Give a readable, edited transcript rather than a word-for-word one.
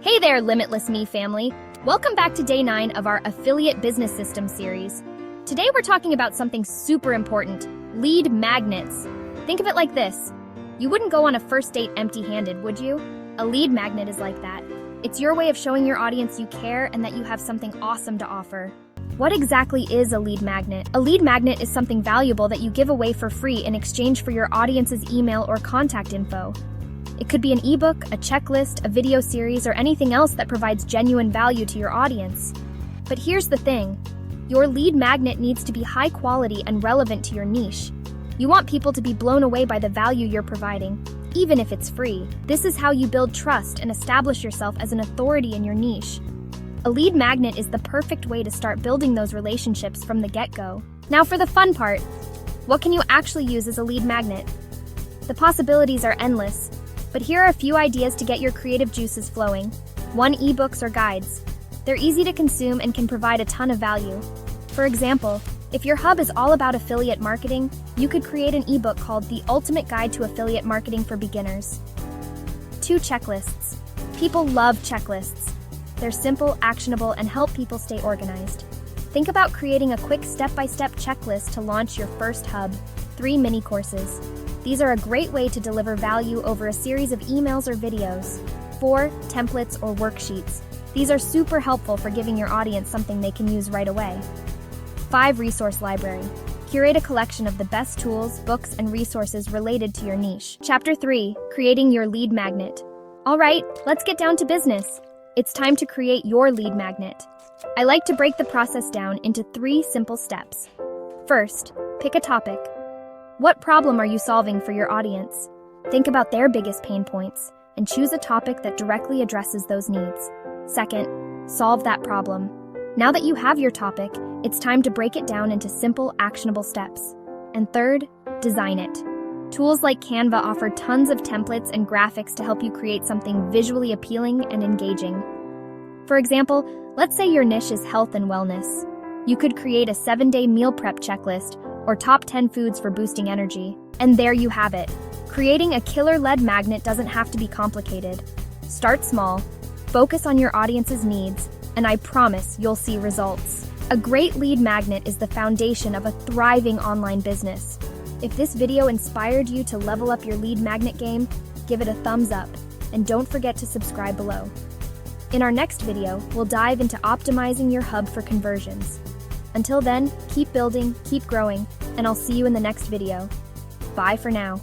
Hey there, LimitlessMe family. Welcome back to day 9 of our Affiliate Business System series. Today we're talking about something super important, lead magnets. Think of it like this. You wouldn't go on a first date empty-handed, would you? A lead magnet is like that. It's your way of showing your audience you care and that you have something awesome to offer. What exactly is a lead magnet? A lead magnet is something valuable that you give away for free in exchange for your audience's email or contact info. It could be an ebook, a checklist, a video series, or anything else that provides genuine value to your audience. But here's the thing. Your lead magnet needs to be high quality and relevant to your niche. You want people to be blown away by the value you're providing, even if it's free. This is how you build trust and establish yourself as an authority in your niche. A lead magnet is the perfect way to start building those relationships from the get-go. Now for the fun part. What can you actually use as a lead magnet? The possibilities are endless. But here are a few ideas to get your creative juices flowing. 1. Ebooks or guides. They're easy to consume and can provide a ton of value. For example, if your hub is all about affiliate marketing, you could create an ebook called The Ultimate Guide to Affiliate Marketing for Beginners. 2. Checklists. People love checklists. They're simple, actionable, and help people stay organized. Think about creating a quick step-by-step checklist to launch your first hub. 3. Mini courses. These are a great way to deliver value over a series of emails or videos. 4. Templates or worksheets. These are super helpful for giving your audience something they can use right away. 5. Resource library. Curate a collection of the best tools, books, and resources related to your niche. Chapter 3. Creating your lead magnet. All right, let's get down to business. It's time to create your lead magnet. I like to break the process down into 3 simple steps. First, pick a topic. What problem are you solving for your audience? Think about their biggest pain points and choose a topic that directly addresses those needs. Second, solve that problem. Now that you have your topic, it's time to break it down into simple, actionable steps. And third, design it. Tools like Canva offer tons of templates and graphics to help you create something visually appealing and engaging. For example, let's say your niche is health and wellness. You could create a 7-day meal prep checklist or top 10 foods for boosting energy. And there you have it. Creating a killer lead magnet doesn't have to be complicated. Start small, focus on your audience's needs, and I promise you'll see results. A great lead magnet is the foundation of a thriving online business. If this video inspired you to level up your lead magnet game, give it a thumbs up, and don't forget to subscribe below. In our next video, we'll dive into optimizing your hub for conversions. Until then, keep building, keep growing, and I'll see you in the next video. Bye for now.